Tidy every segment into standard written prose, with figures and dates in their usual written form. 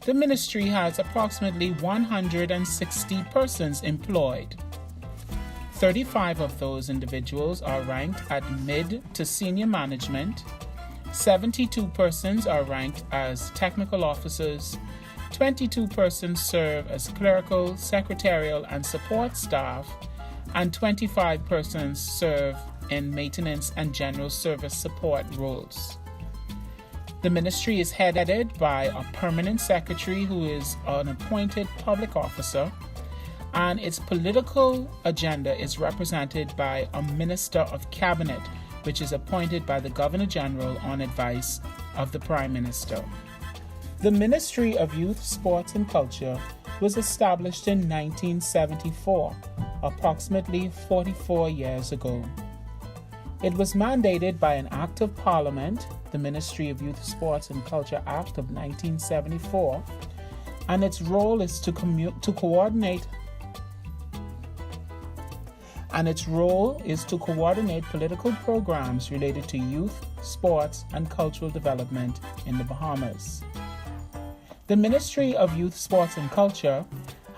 The ministry has approximately 160 persons employed. 35 of those individuals are ranked at mid to senior management. 72 persons are ranked as technical officers. 22 persons serve as clerical, secretarial, and support staff, and 25 persons serve in maintenance and general service support roles. The ministry is headed by a permanent secretary who is an appointed public officer, and its political agenda is represented by a minister of cabinet, which is appointed by the Governor General on advice of the Prime Minister. The Ministry of Youth, Sports and Culture was established in 1974, approximately 44 years ago. It was mandated by an Act of Parliament, the Ministry of Youth, Sports and Culture Act of 1974, and its role is to coordinate political programs related to youth, sports, and cultural development in the Bahamas. The Ministry of Youth, Sports and Culture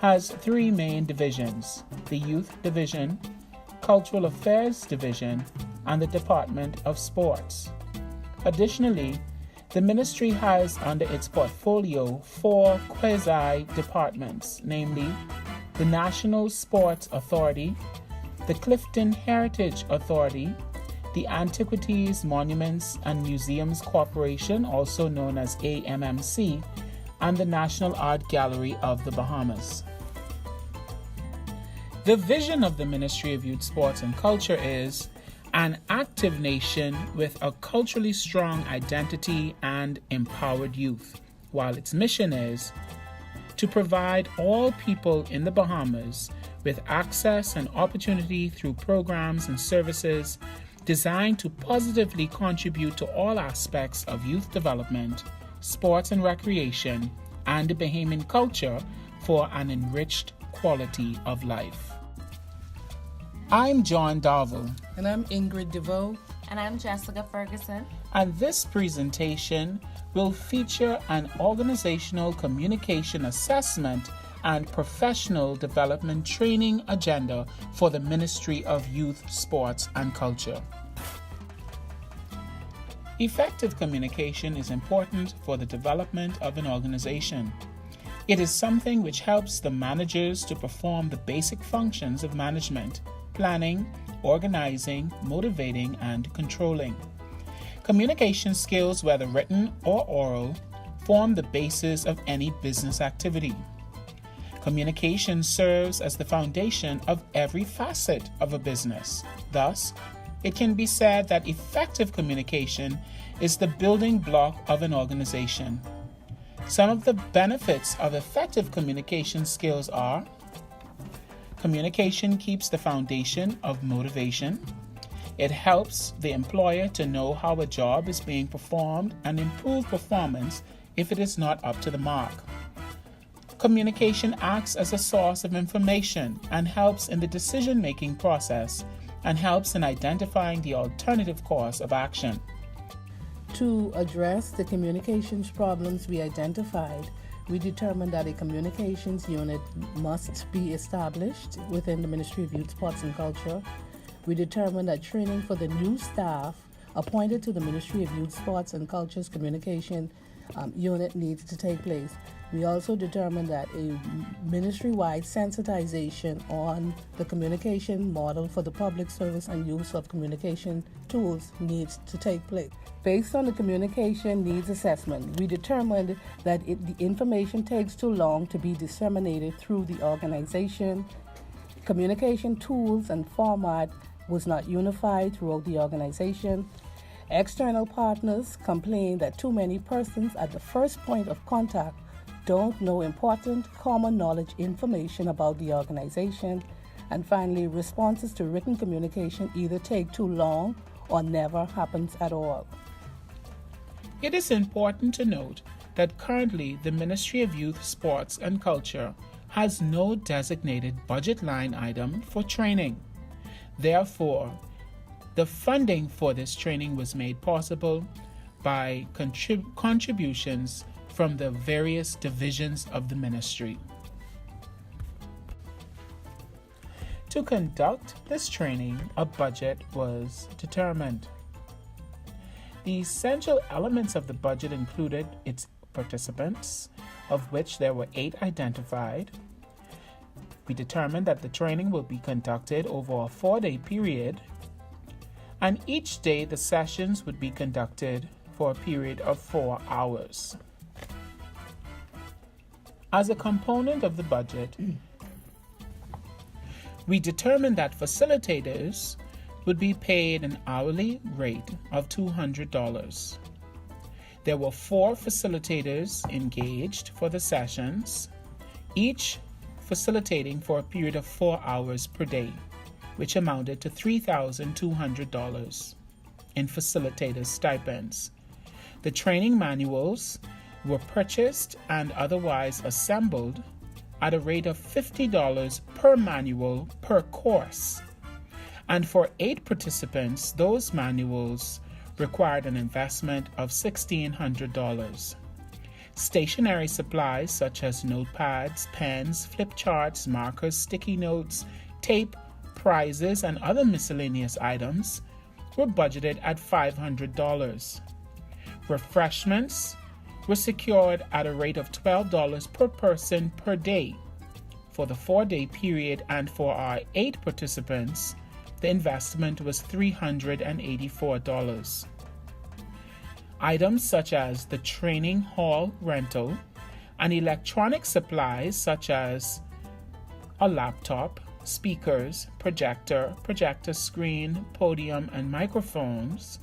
has three main divisions: the Youth Division, Cultural Affairs Division, and the Department of Sports. Additionally, the ministry has under its portfolio 4 quasi-departments, namely the National Sports Authority, the Clifton Heritage Authority, the Antiquities, Monuments and Museums Corporation, also known as AMMC, and the National Art Gallery of the Bahamas. The vision of the Ministry of Youth, Sports and Culture is an active nation with a culturally strong identity and empowered youth, while its mission is to provide all people in the Bahamas with access and opportunity through programs and services designed to positively contribute to all aspects of youth development, sports and recreation, and the Bahamian culture for an enriched quality of life. I'm John Darville. And I'm Ingrid DeVoe. And I'm Jessica Ferguson. And this presentation will feature an organizational communication assessment and professional development training agenda for the Ministry of Youth, Sports and Culture. Effective communication is important for the development of an organization. It is something which helps the managers to perform the basic functions of management: planning, organizing, motivating, and controlling. Communication skills, whether written or oral, form the basis of any business activity. Communication serves as the foundation of every facet of a business. Thus, it can be said that effective communication is the building block of an organization. Some of the benefits of effective communication skills are: communication keeps the foundation of motivation. It helps the employer to know how a job is being performed and improve performance if it is not up to the mark. Communication acts as a source of information and helps in the decision-making process and helps in identifying the alternative course of action. To address the communications problems we identified, we determined that a communications unit must be established within the Ministry of Youth, Sports and Culture. We determined that training for the new staff appointed to the Ministry of Youth, Sports and Culture's communication unit needs to take place. We also determined that a ministry-wide sensitization on the communication model for the public service and use of communication tools needs to take place. Based on the communication needs assessment, we determined that the information takes too long to be disseminated through the organization. Communication tools and format was not unified throughout the organization. External partners complained that too many persons at the first point of contact don't know important common knowledge information about the organization. And finally, responses to written communication either take too long or never happens at all. It is important to note that currently the Ministry of Youth, Sports and Culture has no designated budget line item for training. Therefore, the funding for this training was made possible by contributions from the various divisions of the ministry. To conduct this training, a budget was determined. The essential elements of the budget included its participants, of which there were 8 identified. We determined that the training will be conducted over a 4-day period, and each day the sessions would be conducted for a period of 4 hours. As a component of the budget, we determined that facilitators would be paid an hourly rate of $200. There were 4 facilitators engaged for the sessions, each facilitating for a period of 4 hours per day, which amounted to $3,200 in facilitator stipends. The training manuals were purchased and otherwise assembled at a rate of $50 per manual per course. And for 8 participants, those manuals required an investment of $1,600. Stationery supplies such as notepads, pens, flip charts, markers, sticky notes, tape, prizes, and other miscellaneous items were budgeted at $500. Refreshments were secured at a rate of $12 per person per day for the 4-day period, and for our 8 participants, the investment was $384. Items such as the training hall rental and electronic supplies such as a laptop, speakers, projector screen, podium, and microphones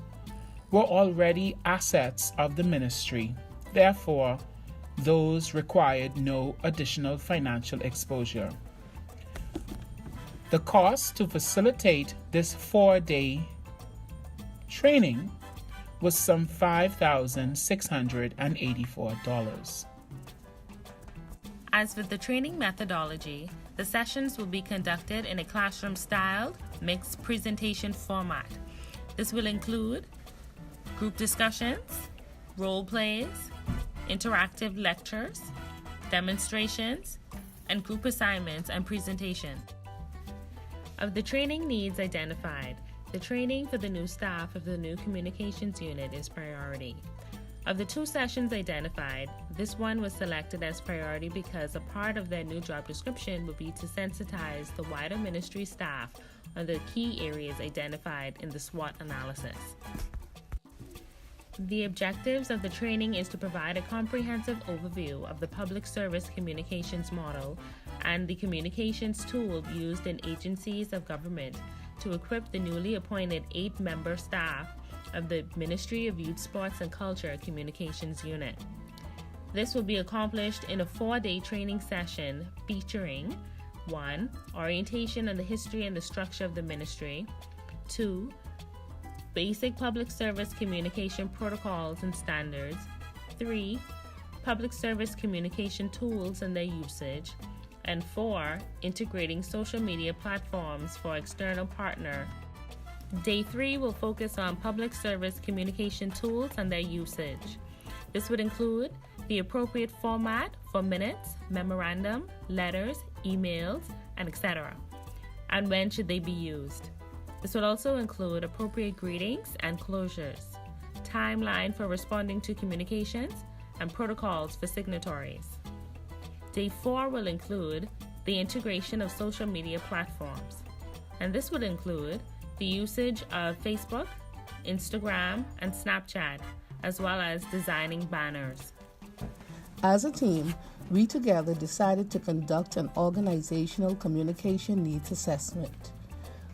were already assets of the ministry. Therefore, those required no additional financial exposure. The cost to facilitate this 4-day training was some $5,684. As for the training methodology, the sessions will be conducted in a classroom-styled, mixed presentation format. This will include group discussions, role plays, interactive lectures, demonstrations, and group assignments and presentation. Of the training needs identified, the training for the new staff of the new communications unit is priority. Of the 2 sessions identified, this one was selected as priority because a part of their new job description would be to sensitize the wider ministry staff on the key areas identified in the SWOT analysis. The objectives of the training is to provide a comprehensive overview of the public service communications model and the communications tool used in agencies of government to equip the newly appointed 8-member staff of the Ministry of Youth, Sports and Culture Communications Unit. This will be accomplished in a 4-day training session featuring 1. Orientation on the history and the structure of the ministry. 2. Basic public service communication protocols and standards. 3. Public service communication tools and their usage. And 4. Integrating social media platforms for external partner. Day 3 will focus on public service communication tools and their usage. This would include the appropriate format for minutes, memorandum, letters, emails, and etc. And when should they be used. This will also include appropriate greetings and closures, timeline for responding to communications, and protocols for signatories. Day 4 will include the integration of social media platforms, and this would include the usage of Facebook, Instagram, and Snapchat, as well as designing banners. As a team, we together decided to conduct an organizational communication needs assessment.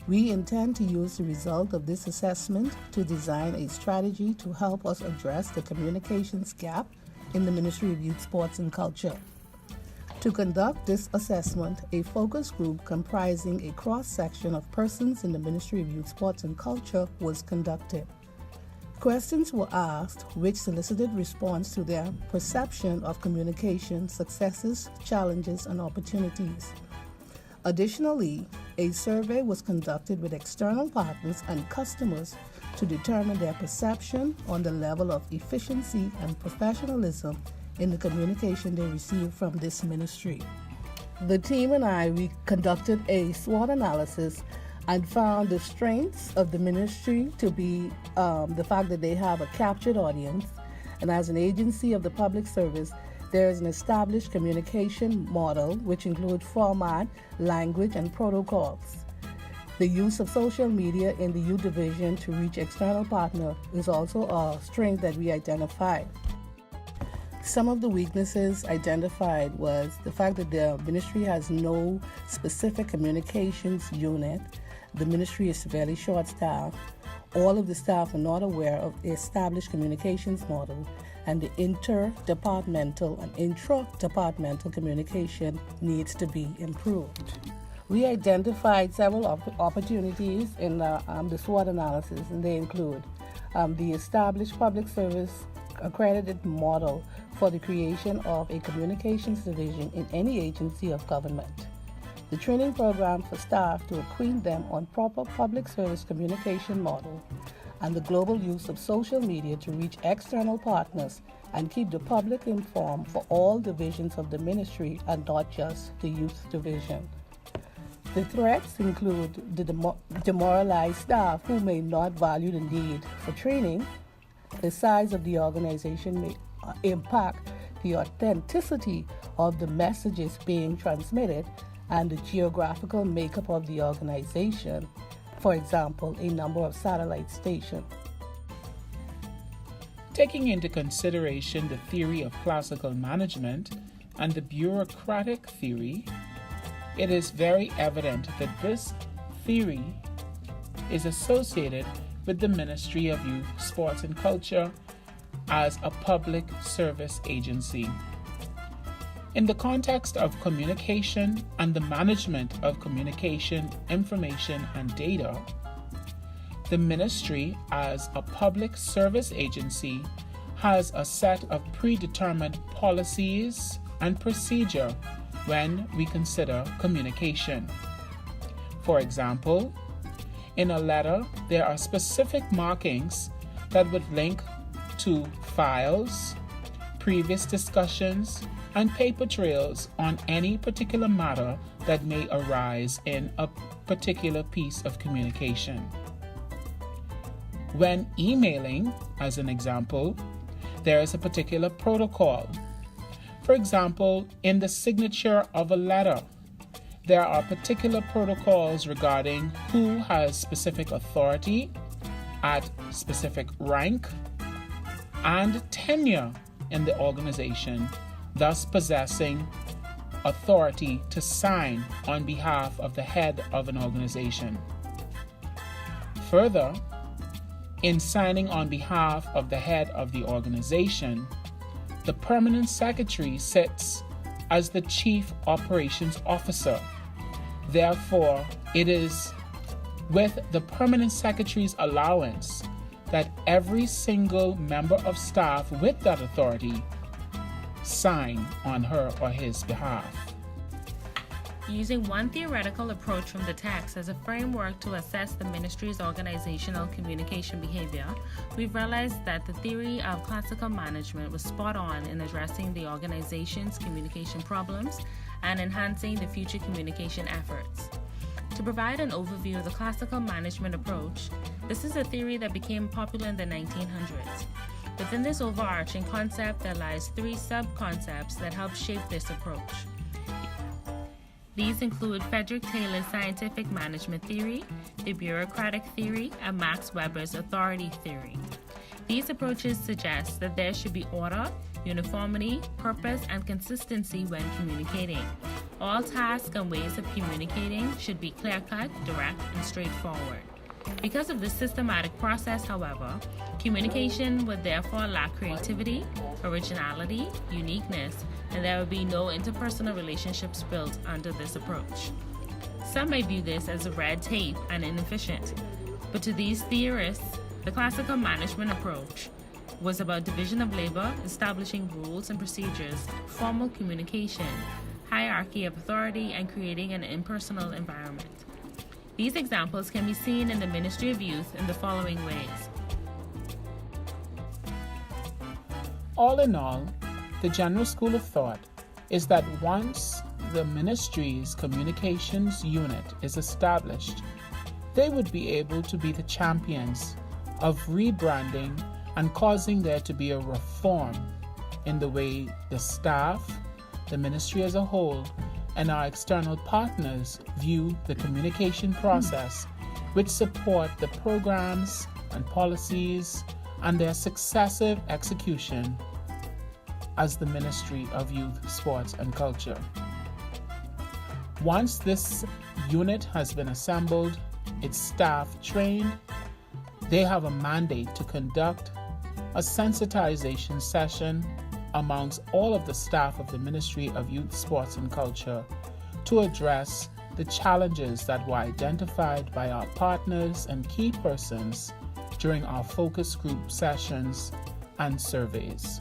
We intend to use the result of this assessment to design a strategy to help us address the communications gap in the Ministry of Youth, Sports and Culture. To conduct this assessment, a focus group comprising a cross-section of persons in the Ministry of Youth, Sports and Culture was conducted. Questions were asked which solicited response to their perception of communication, successes, challenges, and opportunities. Additionally, a survey was conducted with external partners and customers to determine their perception on the level of efficiency and professionalism in the communication they receive from this ministry. The team and we conducted a SWOT analysis and found the strengths of the ministry to be the fact that they have a captured audience, and as an agency of the public service, there is an established communication model which includes format, language, and protocols. The use of social media in the youth division to reach external partners is also a strength that we identified. Some of the weaknesses identified was the fact that the ministry has no specific communications unit. The ministry is severely short-staffed. All of the staff are not aware of the established communications model, and the interdepartmental and intra-departmental communication needs to be improved. We identified several opportunities in the SWOT analysis, and they include the established public service accredited model for the creation of a communications division in any agency of government, the training program for staff to acquaint them on proper public service communication model, and the global use of social media to reach external partners and keep the public informed for all divisions of the ministry and not just the youth division. The threats include the demoralized staff who may not value the need for training. The size of the organization may impact the authenticity of the messages being transmitted, and the geographical makeup of the organization, for example, a number of satellite stations. Taking into consideration the theory of classical management and the bureaucratic theory, it is very evident that this theory is associated with the Ministry of Youth, Sports and Culture as a public service agency. In the context of communication and the management of communication, information, and data, the ministry as a public service agency has a set of predetermined policies and procedure when we consider communication. For example, in a letter, there are specific markings that would link to files, previous discussions, and paper trails on any particular matter that may arise in a particular piece of communication. When emailing, as an example, there is a particular protocol. For example, in the signature of a letter, there are particular protocols regarding who has specific authority at specific rank and tenure in the organization, thus possessing authority to sign on behalf of the head of an organization. Further, in signing on behalf of the head of the organization, the permanent secretary sits as the chief operations officer. Therefore, it is with the permanent secretary's allowance that every single member of staff with that authority sign on her or his behalf. Using one theoretical approach from the text as a framework to assess the ministry's organizational communication behavior, we've realized that the theory of classical management was spot on in addressing the organization's communication problems and enhancing the future communication efforts. To provide an overview of the classical management approach, this is a theory that became popular in the 1900s. Within this overarching concept, there lies three sub-concepts that help shape this approach. These include Frederick Taylor's scientific management theory, the bureaucratic theory, and Max Weber's authority theory. These approaches suggest that there should be order, uniformity, purpose, and consistency when communicating. All tasks and ways of communicating should be clear-cut, direct, and straightforward. Because of this systematic process, however, communication would therefore lack creativity, originality, uniqueness, and there would be no interpersonal relationships built under this approach. Some may view this as red tape and inefficient, but to these theorists, the classical management approach was about division of labor, establishing rules and procedures, formal communication, hierarchy of authority, and creating an impersonal environment. These examples can be seen in the Ministry of Youth in the following ways. All in all, the general school of thought is that once the ministry's communications unit is established, they would be able to be the champions of rebranding and causing there to be a reform in the way the staff, the ministry as a whole, and our external partners view the communication process, which support the programs and policies and their successive execution as the Ministry of Youth, Sports and Culture. Once this unit has been assembled, its staff trained, they have a mandate to conduct a sensitization session amongst all of the staff of the Ministry of Youth, Sports and Culture to address the challenges that were identified by our partners and key persons during our focus group sessions and surveys.